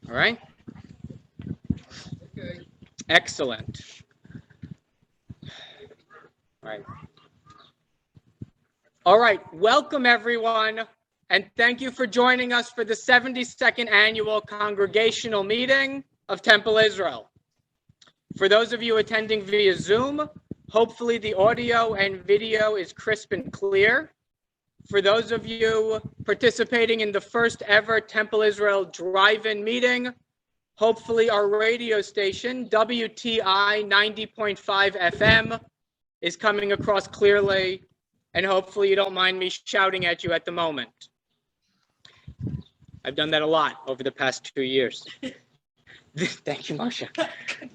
All right. Okay. Excellent. All right. Welcome, everyone. And thank you for joining us for the 72nd annual congregational meeting of Temple Israel. For those of you attending via Zoom, hopefully the audio and video is crisp and clear. For those of you participating in the first ever Temple Israel drive-in meeting, hopefully our radio station, WTI 90.5 FM, is coming across clearly, and hopefully you don't mind me shouting at you at the moment. I've done that a lot over the past 2 years. Thank you, Marsha.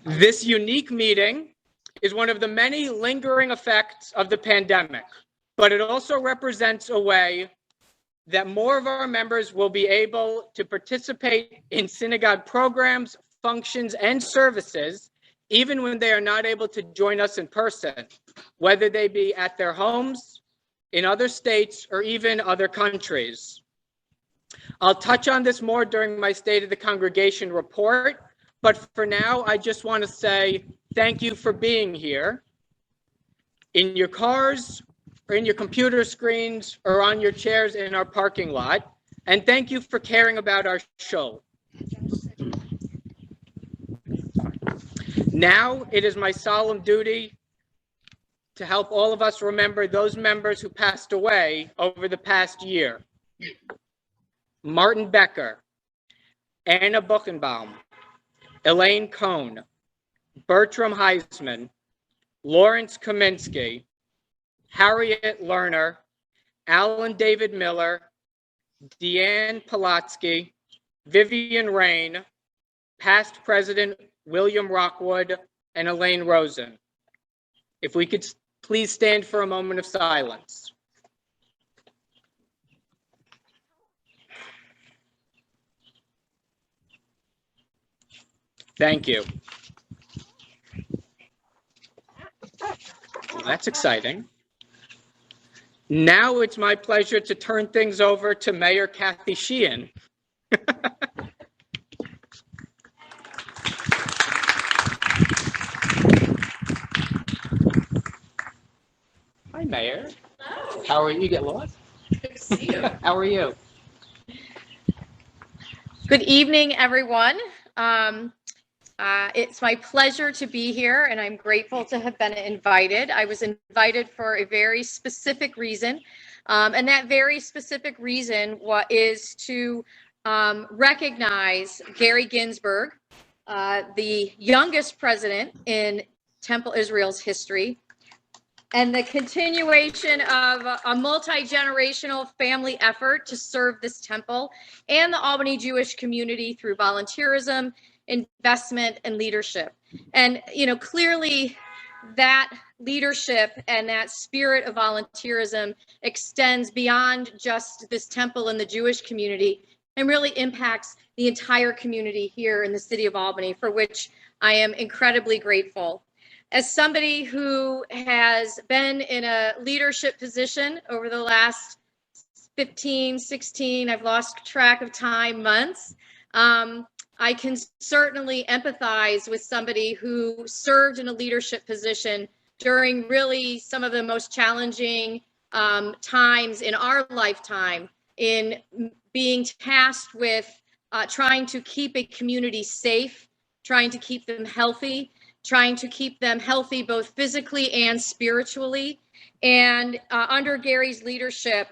This unique meeting is one of the many lingering effects of the pandemic, but it also represents a way that more of our members will be able to participate in synagogue programs, functions, and services, even when they are not able to join us in person, whether they be at their homes, in other states, or even other countries. I'll touch on this more during my State of the Congregation report, but for now, I just want to say thank you for being here. In your cars, or in your computer screens, or on your chairs in our parking lot, and thank you for caring about our show. Now, it is my solemn duty to help all of us remember those members who passed away over the past year. Martin Becker, Anna Buchenbaum, Elaine Cohn, Bertram Heisman, Lawrence Kaminsky, Harriet Lerner, Alan David Miller, Deanne Palatsky, Vivian Rain, past President William Rockwood, and Elaine Rosen. If we could please stand for a moment of silence. Thank you. Well, that's exciting. Now it's my pleasure to turn things over to Mayor Kathy Sheehan. Hi, Mayor. Hello. How are you? You get lost? Good to see you. How are you? Good evening, everyone. It's my pleasure to be here, and I'm grateful to have been invited. I was invited for a very specific reason, and that very specific reason is to recognize Gary Ginsburg, the youngest president in Temple Israel's history, and the continuation of a multi-generational family effort to serve this temple and the Albany Jewish community through volunteerism, investment, and leadership. And, clearly that leadership and that spirit of volunteerism extends beyond just this temple and the Jewish community and really impacts the entire community here in the city of Albany, for which I am incredibly grateful. As somebody who has been in a leadership position over the last 15, 16, I've lost track of time, months, I can certainly empathize with somebody who served in a leadership position during really some of the most challenging times in our lifetime, in being tasked with trying to keep a community safe, trying to keep them healthy, both physically and spiritually. And under Gary's leadership,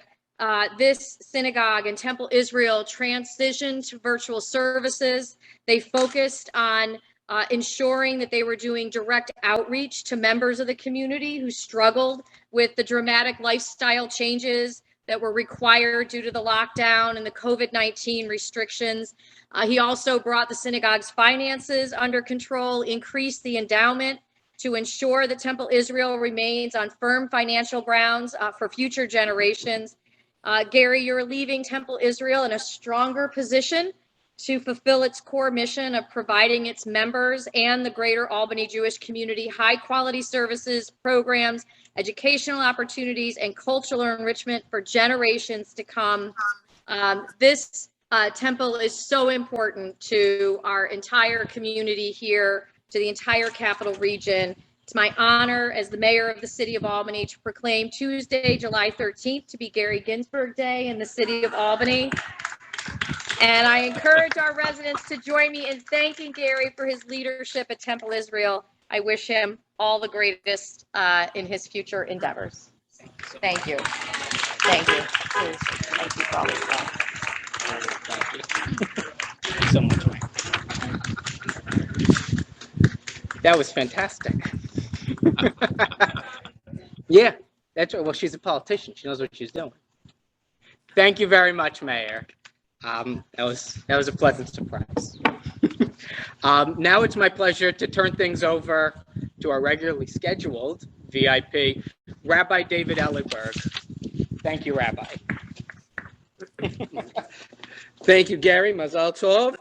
this synagogue and Temple Israel transitioned to virtual services. They focused on ensuring that they were doing direct outreach to members of the community who struggled with the dramatic lifestyle changes that were required due to the lockdown and the COVID-19 restrictions. He also brought the synagogue's finances under control, increased the endowment to ensure that Temple Israel remains on firm financial grounds for future generations. Gary, you're leaving Temple Israel in a stronger position to fulfill its core mission of providing its members and the greater Albany Jewish community high-quality services, programs, educational opportunities, and cultural enrichment for generations to come. This temple is so important to our entire community here, to the entire capital region. It's my honor as the mayor of the city of Albany to proclaim Tuesday, July 13th to be Gary Ginsberg Day in the city of Albany. And I encourage our residents to join me in thanking Gary for his leadership at Temple Israel. I wish him all the greatest in his future endeavors. Thank you. Thank you. Please. Thank you for all this stuff. Thank you so much, Mike. That was fantastic. Yeah, that's right. Well, she's a politician. She knows what she's doing. Thank you very much, Mayor. That was a pleasant surprise. Now it's my pleasure to turn things over to our regularly scheduled VIP, Rabbi David Ellenberg. Thank you, Rabbi. Thank you, Gary. Mazal tov.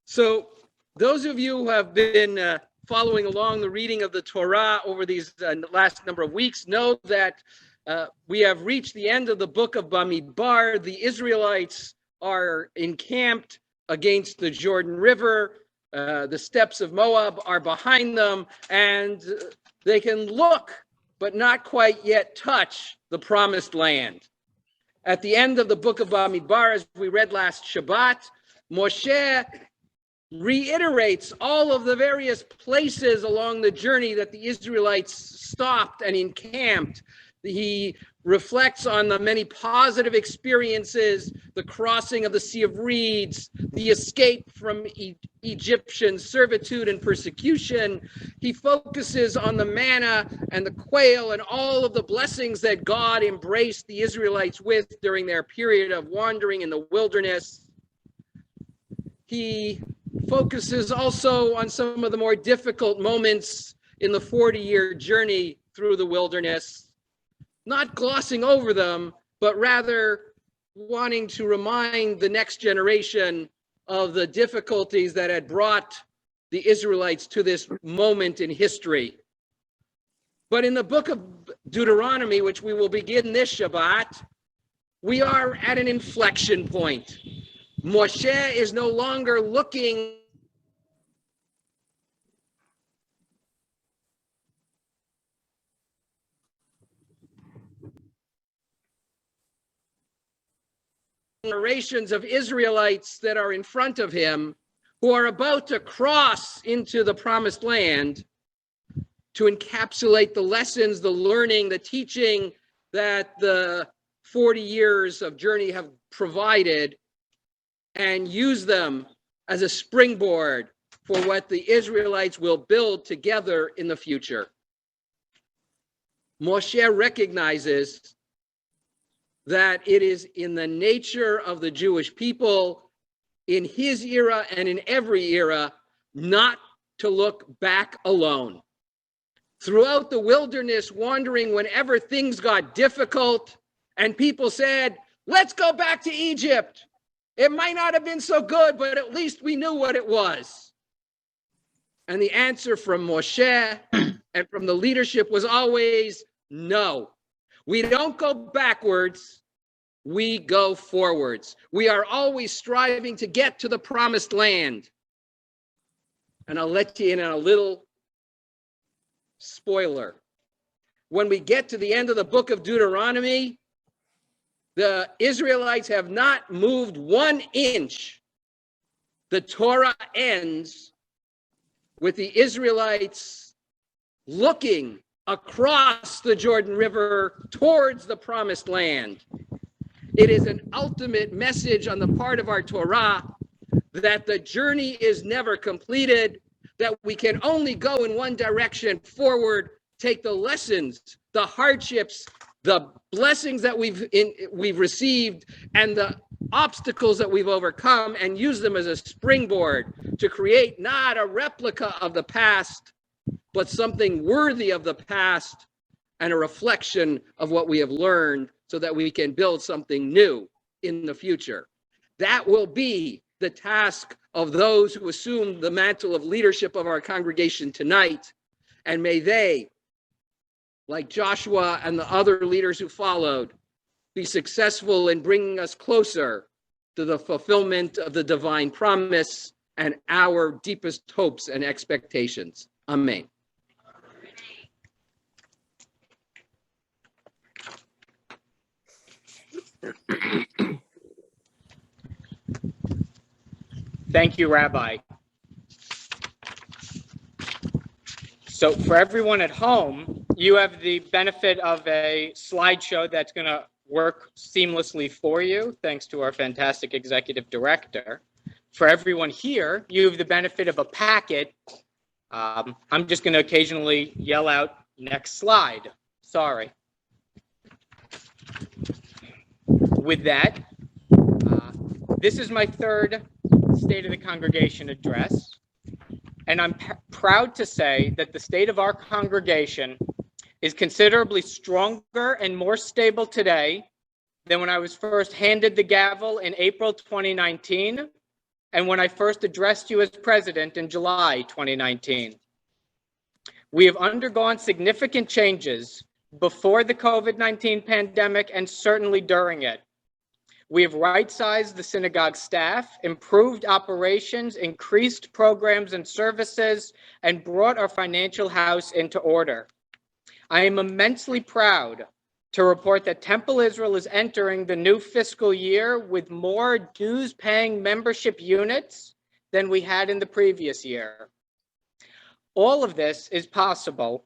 So those of you who have been following along the reading of the Torah over these last number of weeks know that we have reached the end of the book of Bamidbar. The Israelites are encamped against the Jordan River. The steppes of Moab are behind them, and they can look, but not quite yet touch the promised land. At the end of the book of Bamidbar, as we read last Shabbat, Moshe reiterates all of the various places along the journey that the Israelites stopped and encamped. He reflects on the many positive experiences, the crossing of the Sea of Reeds, the escape from Egyptian servitude and persecution. He focuses on the manna and the quail and all of the blessings that God embraced the Israelites with during their period of wandering in the wilderness. He focuses also on some of the more difficult moments in the 40-year journey through the wilderness, not glossing over them, but rather wanting to remind the next generation of the difficulties that had brought the Israelites to this moment in history. But in the book of Deuteronomy, which we will begin this Shabbat, we are at an inflection point. Moshe is no longer looking generations of Israelites that are in front of him who are about to cross into the promised land to encapsulate the lessons, the learning, the teaching that the 40 years of journey have provided, and use them as a springboard for what the Israelites will build together in the future. Moshe recognizes that it is in the nature of the Jewish people in his era and in every era not to look back alone. Throughout the wilderness wandering, whenever things got difficult and people said, let's go back to Egypt. It might not have been so good, but at least we knew what it was. And the answer from Moshe and from the leadership was always no. We don't go backwards, we go forwards. We are always striving to get to the promised land. And I'll let you in on a little spoiler. When we get to the end of the book of Deuteronomy, the Israelites have not moved 1 inch. The Torah ends with the Israelites looking across the Jordan River towards the promised land. It is an ultimate message on the part of our Torah that the journey is never completed, that we can only go in one direction forward, take the lessons, the hardships, the blessings that we've received, and the obstacles that we've overcome, and use them as a springboard to create not a replica of the past, but something worthy of the past and a reflection of what we have learned so that we can build something new in the future. That will be the task of those who assume the mantle of leadership of our congregation tonight. And may they, like Joshua and the other leaders who followed, be successful in bringing us closer to the fulfillment of the divine promise and our deepest hopes and expectations. Amen. Thank you, Rabbi. So for everyone at home, you have the benefit of a slideshow that's going to work seamlessly for you, thanks to our fantastic executive director. For everyone here, you have the benefit of a packet. I'm just going to occasionally yell out, next slide. Sorry. With that, this is my third State of the Congregation address, and I'm proud to say that the state of our congregation is considerably stronger and more stable today than when I was first handed the gavel in April 2019 and when I first addressed you as president in July 2019. We have undergone significant changes before the COVID-19 pandemic and certainly during it. We have right-sized the synagogue staff, improved operations, increased programs and services, and brought our financial house into order. I am immensely proud to report that Temple Israel is entering the new fiscal year with more dues-paying membership units than we had in the previous year. All of this is possible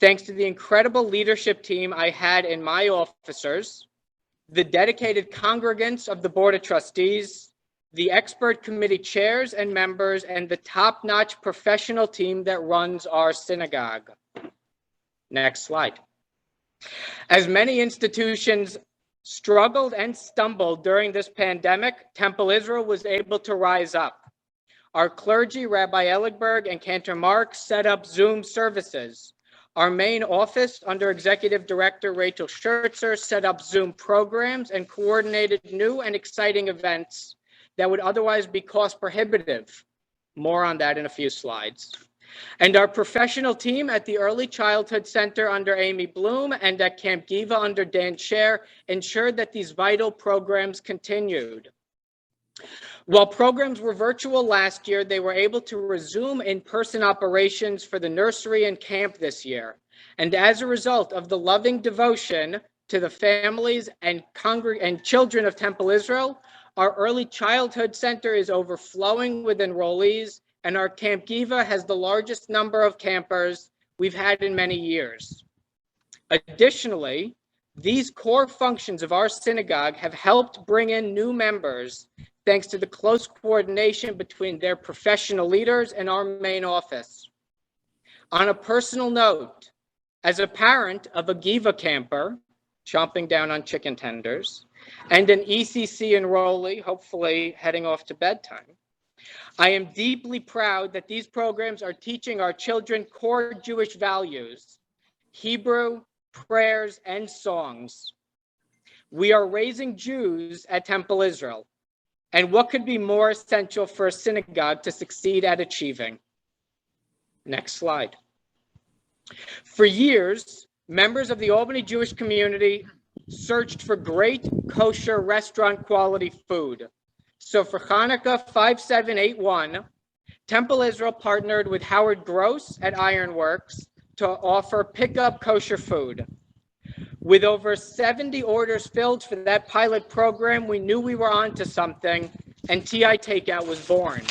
thanks to the incredible leadership team I had in my officers, the dedicated congregants of the Board of Trustees, the expert committee chairs and members, and the top-notch professional team that runs our synagogue. Next slide. As many institutions struggled and stumbled during this pandemic, Temple Israel was able to rise up. Our clergy, Rabbi Elligberg and Cantor Mark, set up Zoom services. Our main office, under Executive Director Rachel Schertzer, set up Zoom programs and coordinated new and exciting events that would otherwise be cost prohibitive. More on that in a few slides. And our professional team at the Early Childhood Center under Amy Bloom and at Camp Giva under Dan Scher ensured that these vital programs continued. While programs were virtual last year, they were able to resume in-person operations for the nursery and camp this year. And as a result of the loving devotion to the families and children of Temple Israel, our Early Childhood Center is overflowing with enrollees, and our Camp Giva has the largest number of campers we've had in many years. Additionally, these core functions of our synagogue have helped bring in new members thanks to the close coordination between their professional leaders and our main office. On a personal note, as a parent of a Giva camper, chomping down on chicken tenders, and an ECC enrollee, hopefully heading off to bedtime, I am deeply proud that these programs are teaching our children core Jewish values, Hebrew, prayers, and songs. We are raising Jews at Temple Israel. And what could be more essential for a synagogue to succeed at achieving? Next slide. For years, members of the Albany Jewish community searched for great kosher restaurant quality food. So for Hanukkah 5781, Temple Israel partnered with Howard Gross at Ironworks to offer pickup kosher food. With over 70 orders filled for that pilot program, we knew we were onto something, and TI Takeout was born.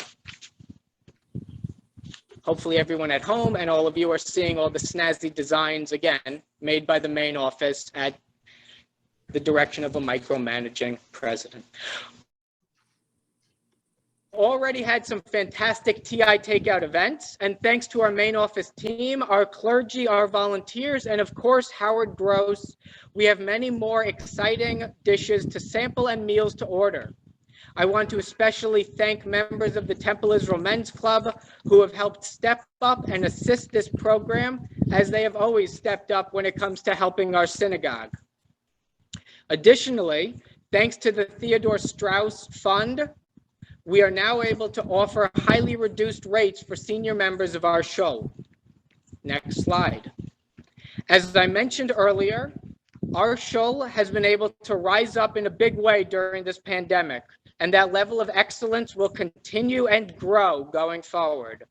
Hopefully everyone at home and all of you are seeing all the snazzy designs, again, made by the main office at the direction of a micromanaging president. Already had some fantastic TI Takeout events, and thanks to our main office team, our clergy, our volunteers, and of course, Howard Gross, we have many more exciting dishes to sample and meals to order. I want to especially thank members of the Temple Israel Men's Club who have helped step up and assist this program, as they have always stepped up when it comes to helping our synagogue. Additionally, thanks to the Theodore Strauss Fund, we are now able to offer highly reduced rates for senior members of our show. Next slide. As I mentioned earlier, our shul has been able to rise up in a big way during this pandemic, and that level of excellence will continue and grow going forward.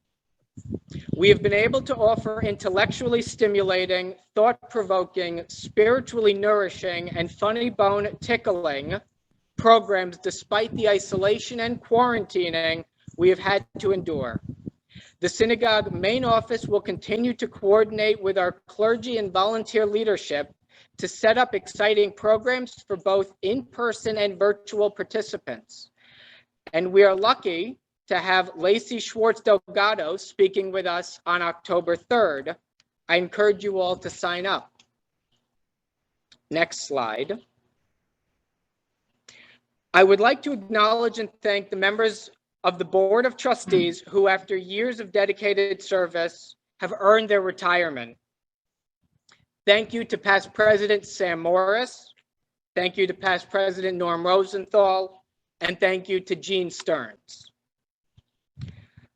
We have been able to offer intellectually stimulating, thought-provoking, spiritually nourishing, and funny bone tickling programs despite the isolation and quarantining we have had to endure. The synagogue main office will continue to coordinate with our clergy and volunteer leadership to set up exciting programs for both in-person and virtual participants. And we are lucky to have Lacey Schwartz Delgado speaking with us on October 3rd. I encourage you all to sign up. Next slide. I would like to acknowledge and thank the members of the Board of Trustees who, after years of dedicated service, have earned their retirement. Thank you to past President Sam Morris. Thank you to past President Norm Rosenthal. And thank you to Gene Stearns.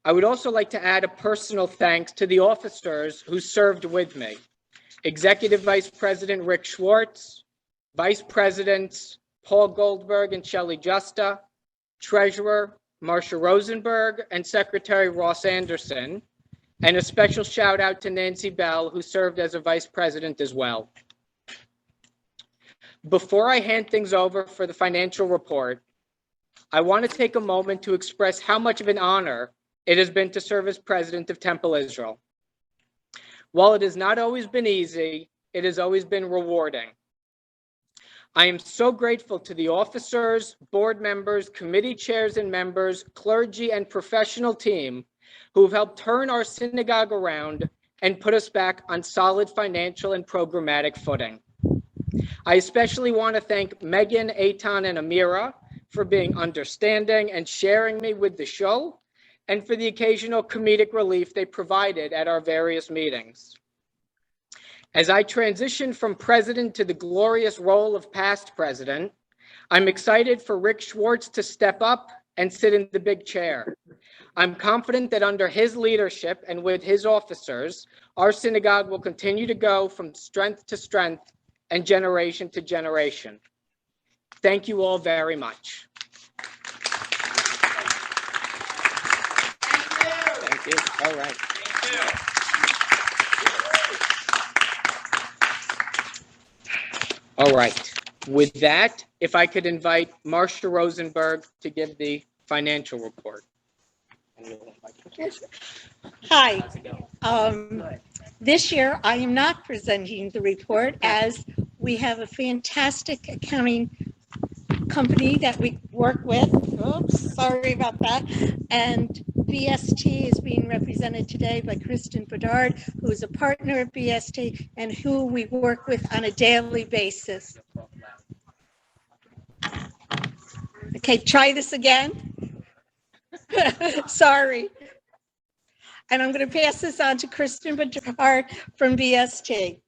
I would also like to add a personal thanks to the officers who served with me. Executive Vice President Rick Schwartz, Vice Presidents Paul Goldberg and Shelley Justa, Treasurer Marcia Rosenberg, and Secretary Ross Anderson, and a special shout out to Nancy Bell, who served as a Vice President as well. Before I hand things over for the financial report, I want to take a moment to express how much of an honor it has been to serve as President of Temple Israel. While it has not always been easy, it has always been rewarding. I am so grateful to the officers, board members, committee chairs and members, clergy and professional team who have helped turn our synagogue around and put us back on solid financial and programmatic footing. I especially want to thank Megan, Eitan, and Amira for being understanding and sharing me with the show, and for the occasional comedic relief they provided at our various meetings. As I transition from president to the glorious role of past president, I'm excited for Rick Schwartz to step up and sit in the big chair. I'm confident that under his leadership and with his officers, our synagogue will continue to go from strength to strength and generation to generation. Thank you all very much. Thank you. All right. Thank you. All right. With that, if I could invite Marcia Rosenberg to give the financial report. Hi. This year, I am not presenting the report as we have a fantastic accounting company that we work with. Oops, sorry about that. And BST is being represented today by Kristen Bedard, who is a partner at BST and who we work with on a daily basis. Okay, try this again. Sorry. And I'm going to pass this on to Kristen Bedard from BST.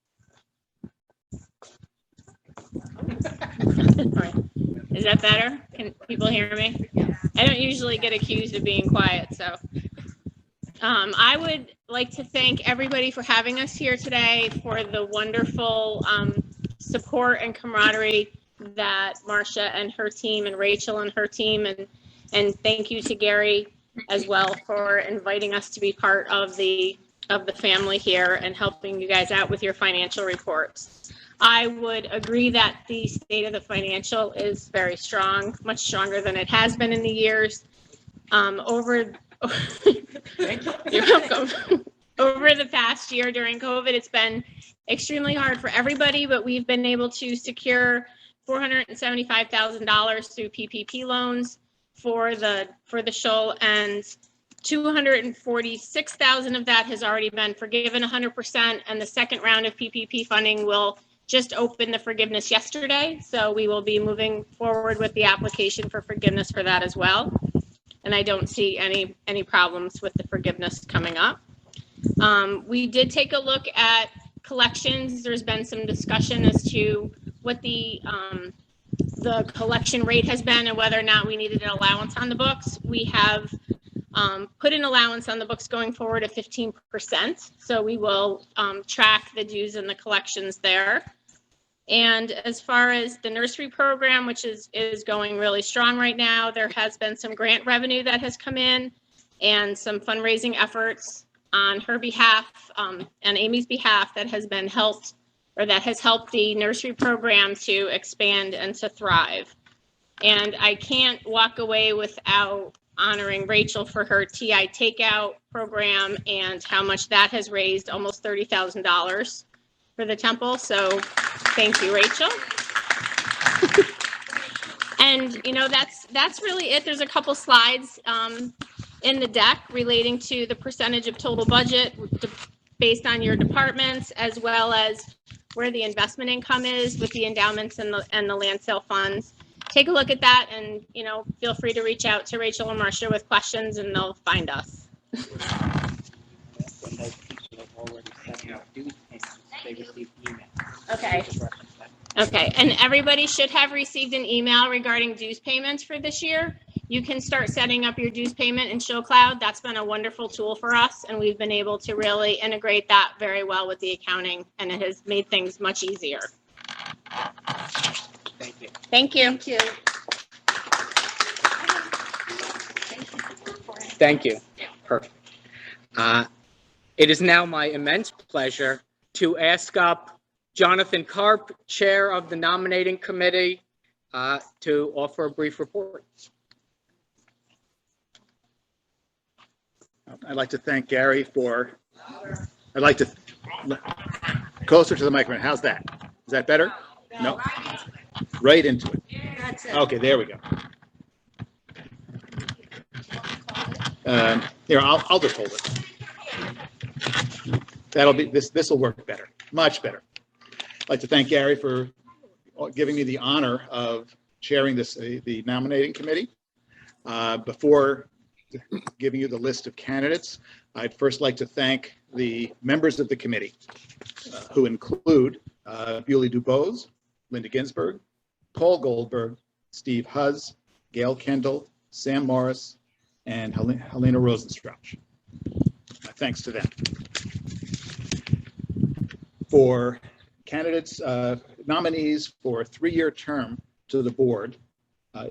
Is that better? Can people hear me? I don't usually get accused of being quiet, so. I would like to thank everybody for having us here today, for the wonderful support and camaraderie that Marcia and her team and Rachel and her team, and thank you to Gary as well for inviting us to be part of the family here and helping you guys out with your financial reports. I would agree that the state of the financial is very strong, much stronger than it has been in the years. You're welcome. Over the past year during COVID, it's been extremely hard for everybody, but we've been able to secure $475,000 through PPP loans for the shul, and $246,000 of that has already been forgiven 100%, and the second round of PPP funding will just open the forgiveness yesterday, so we will be moving forward with the application for forgiveness for that as well. And I don't see any problems with the forgiveness coming up. We did take a look at collections. There's been some discussion as to what the collection rate has been and whether or not we needed an allowance on the books. We have put an allowance on the books going forward of 15%. So we will track the dues and the collections there. And as far as the nursery program, which is going really strong right now, there has been some grant revenue that has come in and some fundraising efforts on her behalf and Amy's behalf that has been helped, or that has helped the nursery program to expand and to thrive. And I can't walk away without honoring Rachel for her TI takeout program and how much that has raised, almost $30,000 for the temple. So thank you, Rachel. And that's really it. There's a couple slides in the deck relating to the percentage of total budget based on your departments, as well as where the investment income is with the endowments and the land sale funds. Take a look at that, and feel free to reach out to Rachel or Marcia with questions, and they'll find us. Okay. Okay, and everybody should have received an email regarding dues payments for this year. You can start setting up your dues payment in ShowCloud. That's been a wonderful tool for us, and we've been able to really integrate that very well with the accounting, and it has made things much easier. Thank you. Thank you. Thank you. Thank you. Perfect. It is now my immense pleasure to ask up Jonathan Karp, Chair of the Nominating Committee, to offer a brief report. I'd like to thank Gary closer to the microphone. How's that? Is that better? No. Right into it. Okay, there we go. Here, I'll just hold it. That'll be this will work better, much better. I'd like to thank Gary for giving me the honor of chairing the nominating committee. Before giving you the list of candidates, I'd first like to thank the members of the committee, who include Bewley Dubose, Linda Ginsburg, Paul Goldberg, Steve Huzz, Gail Kendall, Sam Morris, and Helena Rosenstrauch. Thanks to them. For candidates, nominees for a 3-year term to the board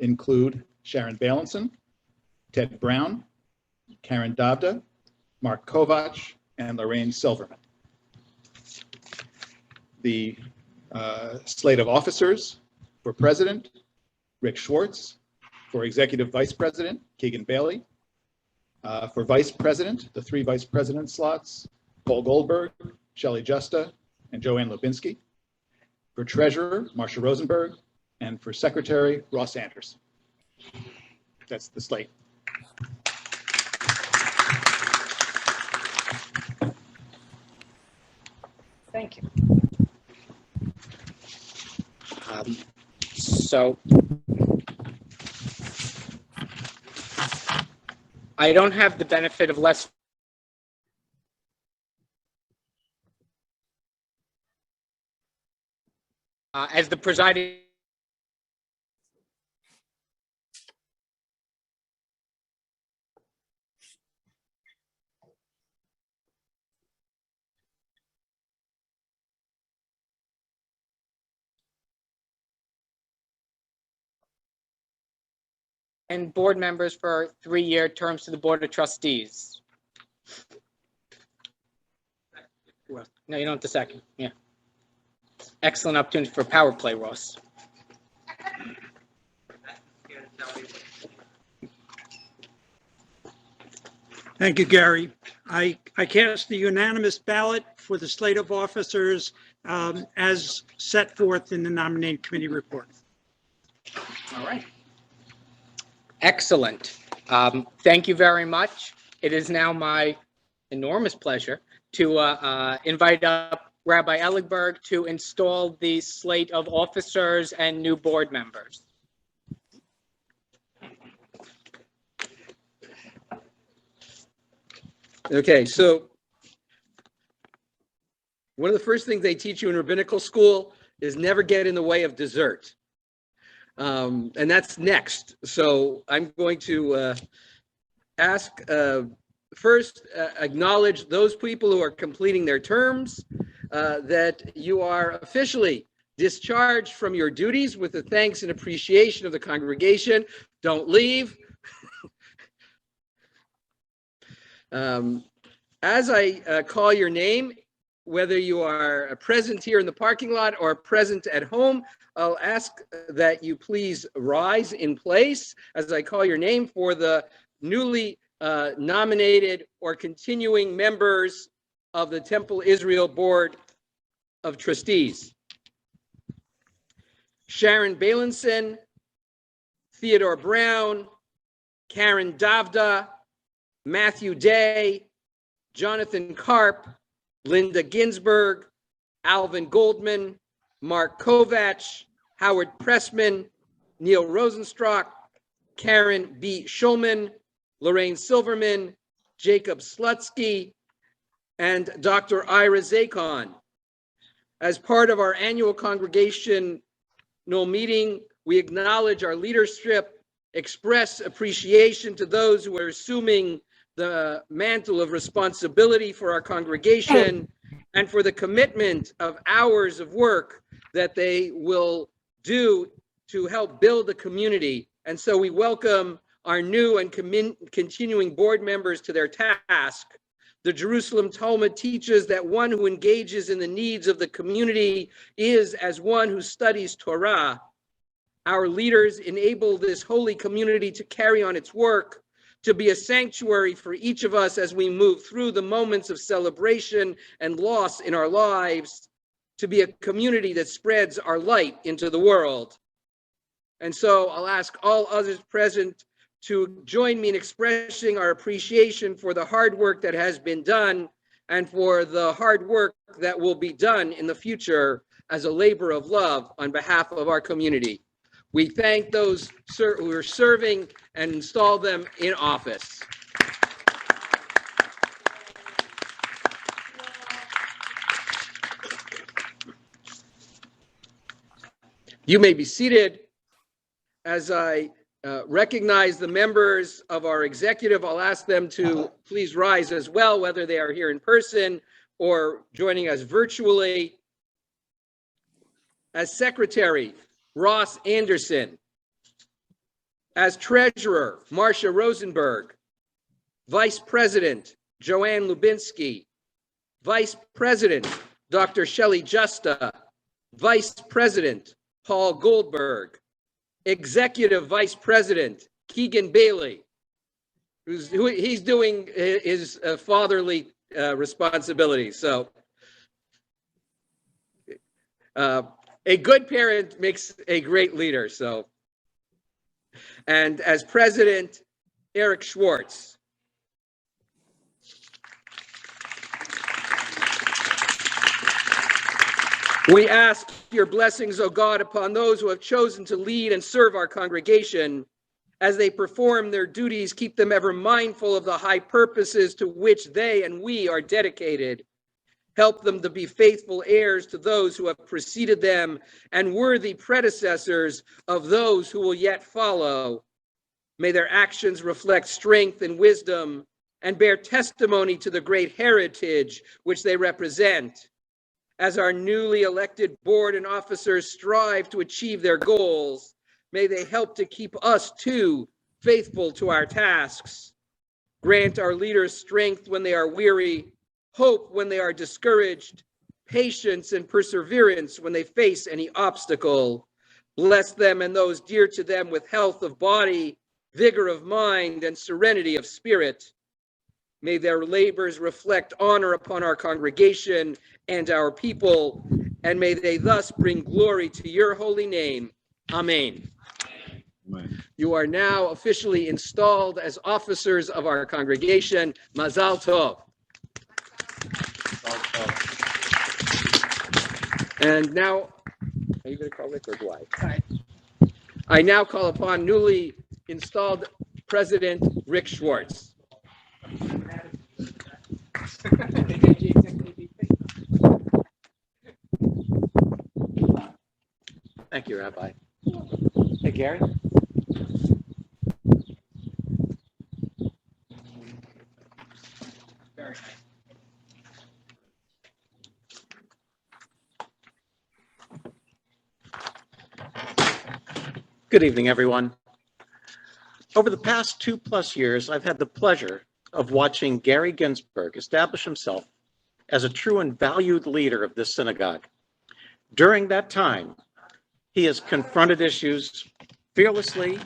include Sharon Bailenson, Ted Brown, Karen Davda, Mark Kovach, and Lorraine Silverman. The slate of officers: for president, Rick Schwartz; for executive vice president, Keegan Bailey; for vice president, the 3 vice president slots: Paul Goldberg, Shelley Justa, and Joanne Lubinsky; for treasurer, Marcia Rosenberg; and for secretary, Ross Anderson. That's the slate. Thank you. So I don't have the benefit of less as the presiding and board members for 3-year terms to the Board of Trustees. No, you don't have the second. Yeah. Excellent opportunity for power play, Ross. Thank you, Gary. I cast the unanimous ballot for the slate of officers as set forth in the nominating committee report. All right. Excellent. Thank you very much. It is now my enormous pleasure to invite up Rabbi Elligberg to install the slate of officers and new board members. Okay, so one of the first things they teach you in rabbinical school is never get in the way of dessert. And that's next. So I'm going to ask, first, acknowledge those people who are completing their terms, that you are officially discharged from your duties with the thanks and appreciation of the congregation. Don't leave. As I call your name, whether you are present here in the parking lot or present at home, I'll ask that you please rise in place as I call your name for the newly nominated or continuing members of the Temple Israel Board of Trustees. Sharon Balinson, Theodore Brown, Karen Davda, Matthew Day, Jonathan Karp, Linda Ginsburg, Alvin Goldman, Mark Kovach, Howard Pressman, Neil Rosenstock, Karen B. Schulman, Lorraine Silverman, Jacob Slutsky, and Dr. Ira Zakon. As part of our annual congregational meeting, we acknowledge our leadership, express appreciation to those who are assuming the mantle of responsibility for our congregation and for the commitment of hours of work that they will do to help build the community. And so we welcome our new and continuing board members to their task. The Jerusalem Talmud teaches that one who engages in the needs of the community is as one who studies Torah. Our leaders enable this holy community to carry on its work, to be a sanctuary for each of us as we move through the moments of celebration and loss in our lives, to be a community that spreads our light into the world. And so I'll ask all others present to join me in expressing our appreciation for the hard work that has been done and for the hard work that will be done in the future as a labor of love on behalf of our community. We thank those who are serving and install them in office. You may be seated. As I recognize the members of our executive, I'll ask them to please rise as well, whether they are here in person or joining us virtually. As secretary, Ross Anderson. As treasurer, Marcia Rosenberg. Vice president, Joanne Lubinsky. Vice president, Dr. Shelley Justa. Vice president, Paul Goldberg. Executive vice president, Keegan Bailey, he's doing his fatherly responsibilities. So a good parent makes a great leader. So, and as president, Eric Schwartz. We ask your blessings, O God, upon those who have chosen to lead and serve our congregation. As they perform their duties, keep them ever mindful of the high purposes to which they and we are dedicated. Help them to be faithful heirs to those who have preceded them and worthy predecessors of those who will yet follow. May their actions reflect strength and wisdom and bear testimony to the great heritage which they represent. As our newly elected board and officers strive to achieve their goals, may they help to keep us too faithful to our tasks. Grant our leaders strength when they are weary, hope when they are discouraged, patience and perseverance when they face any obstacle. Bless them and those dear to them with health of body, vigor of mind, and serenity of spirit. May their labors reflect honor upon our congregation and our people, and may they thus bring glory to your holy name. Amen. Amen. You are now officially installed as officers of our congregation. Mazal Tov. And now, are you going to call Rick or do I? I now call upon newly installed President Rick Schwartz. Thank you, Rabbi. Hey, Gary. Very nice. Good evening, everyone. Over the past 2+ years, I've had the pleasure of watching Gary Ginsburg establish himself as a true and valued leader of this synagogue. During that time, he has confronted issues fearlessly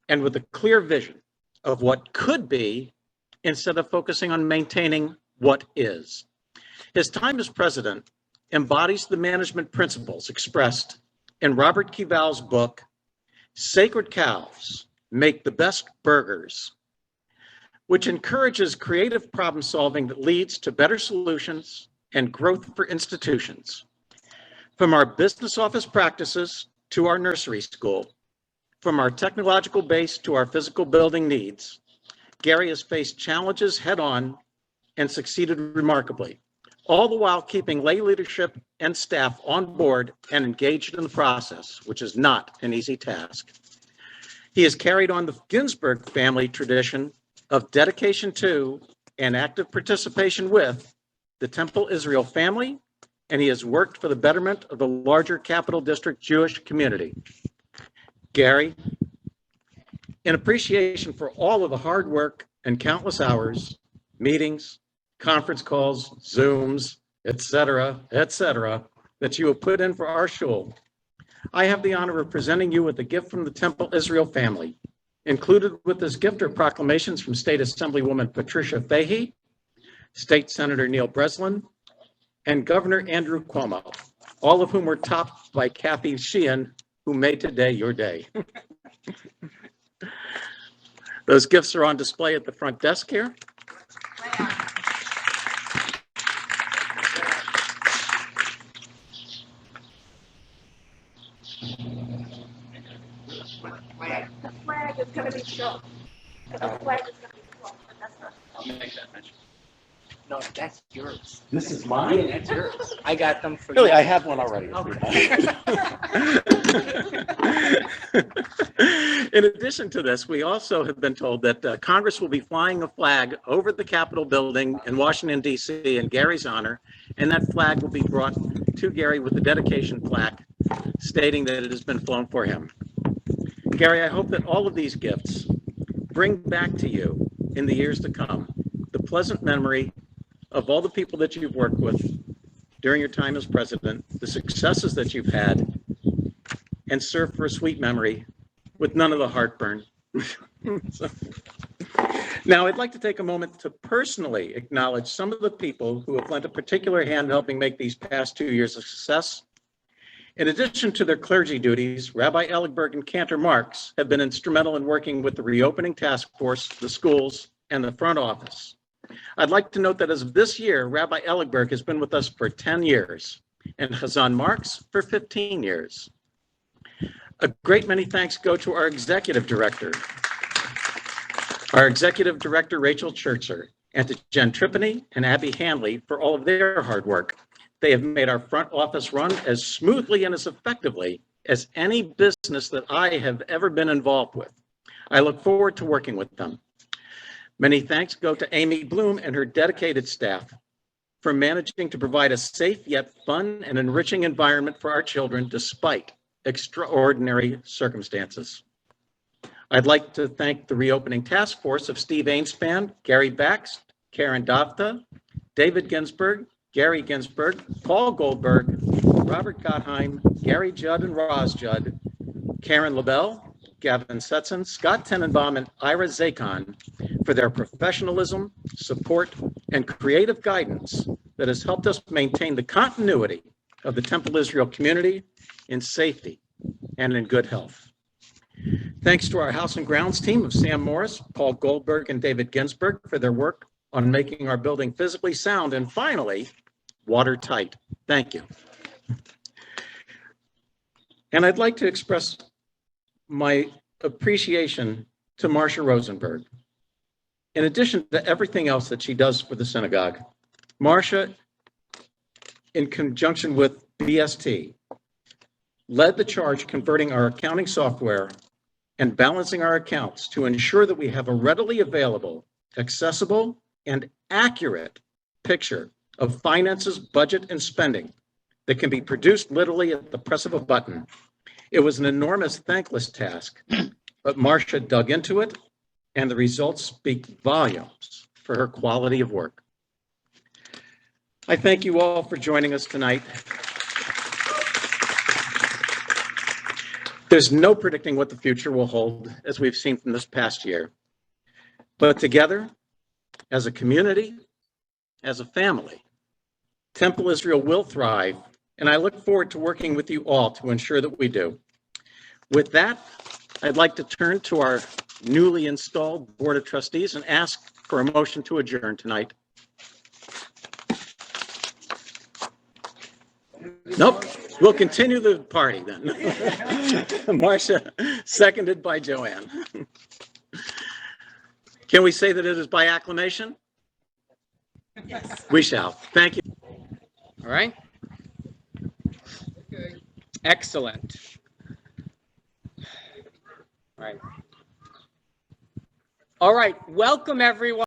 and with a clear vision of what could be instead of focusing on maintaining what is. His time as president embodies the management principles expressed in Robert Kival's book, Sacred Cows Make the Best Burgers, which encourages creative problem solving that leads to better solutions and growth for institutions. From our business office practices to our nursery school, from our technological base to our physical building needs, Gary has faced challenges head-on and succeeded remarkably, all the while keeping lay leadership and staff on board and engaged in the process, which is not an easy task. He has carried on the Ginsburg family tradition of dedication to and active participation with the Temple Israel family, and he has worked for the betterment of the larger Capital District Jewish community. Gary, in appreciation for all of the hard work and countless hours, meetings, conference calls, Zooms, etc., that you have put in for our shul, I have the honor of presenting you with a gift from the Temple Israel family. Included with this gift are proclamations from State Assemblywoman Patricia Fahey, State Senator Neil Breslin, and Governor Andrew Cuomo, all of whom were topped by Kathy Sheehan, who made today your day. Those gifts are on display at the front desk here. The flag is going to be shown. The flag is going to be shown, but that's not. I'll make that mention. No, that's yours. This is mine? Yeah, that's yours. I got them for Really, you. I have one already. In addition to this, we also have been told that Congress will be flying a flag over the Capitol building in Washington, D.C. in Gary's honor, and that flag will be brought to Gary with a dedication plaque stating that it has been flown for him. Gary, I hope that all of these gifts bring back to you in the years to come the pleasant memory of all the people that you've worked with during your time as president, the successes that you've had, and serve for a sweet memory with none of the heartburn. Now, I'd like to take a moment to personally acknowledge some of the people who have lent a particular hand helping make these past 2 years a success. In addition to their clergy duties, Rabbi Elligberg and Cantor Marks have been instrumental in working with the reopening task force, the schools, and the front office. I'd like to note that as of this year, Rabbi Elligberg has been with us for 10 years and Hazan Marks for 15 years. A great many thanks go to our executive director, Rachel Churcher, and to Jen Tripany and Abby Hanley for all of their hard work. They have made our front office run as smoothly and as effectively as any business that I have ever been involved with. I look forward to working with them. Many thanks go to Amy Bloom and her dedicated staff for managing to provide a safe yet fun and enriching environment for our children despite extraordinary circumstances. I'd like to thank the reopening task force of Steve Ainspan, Gary Bax, Karen Davta, David Ginsburg, Gary Ginsburg, Paul Goldberg, Robert Gottheim, Gary Judd and Roz Judd, Karen LaBelle, Gavin Setson, Scott Tenenbaum, and Ira Zakon for their professionalism, support, and creative guidance that has helped us maintain the continuity of the Temple Israel community in safety and in good health. Thanks to our House and Grounds team of Sam Morris, Paul Goldberg, and David Ginsburg for their work on making our building physically sound and finally, watertight. Thank you. And I'd like to express my appreciation to Marcia Rosenberg. In addition to everything else that she does for the synagogue, Marcia, in conjunction with BST, led the charge converting our accounting software and balancing our accounts to ensure that we have a readily available, accessible, and accurate picture of finances, budget, and spending that can be produced literally at the press of a button. It was an enormous, thankless task, but Marcia dug into it, and the results speak volumes for her quality of work. I thank you all for joining us tonight. There's no predicting what the future will hold, as we've seen from this past year. But together, as a community, as a family, Temple Israel will thrive, and I look forward to working with you all to ensure that we do. With that, I'd like to turn to our newly installed Board of Trustees and ask for a motion to adjourn tonight. Nope, we'll continue the party then. Marcia, seconded by Joanne. Can we say that it is by acclamation? Yes. We shall. Thank you. All right. Excellent. All right. All right. Welcome, everyone.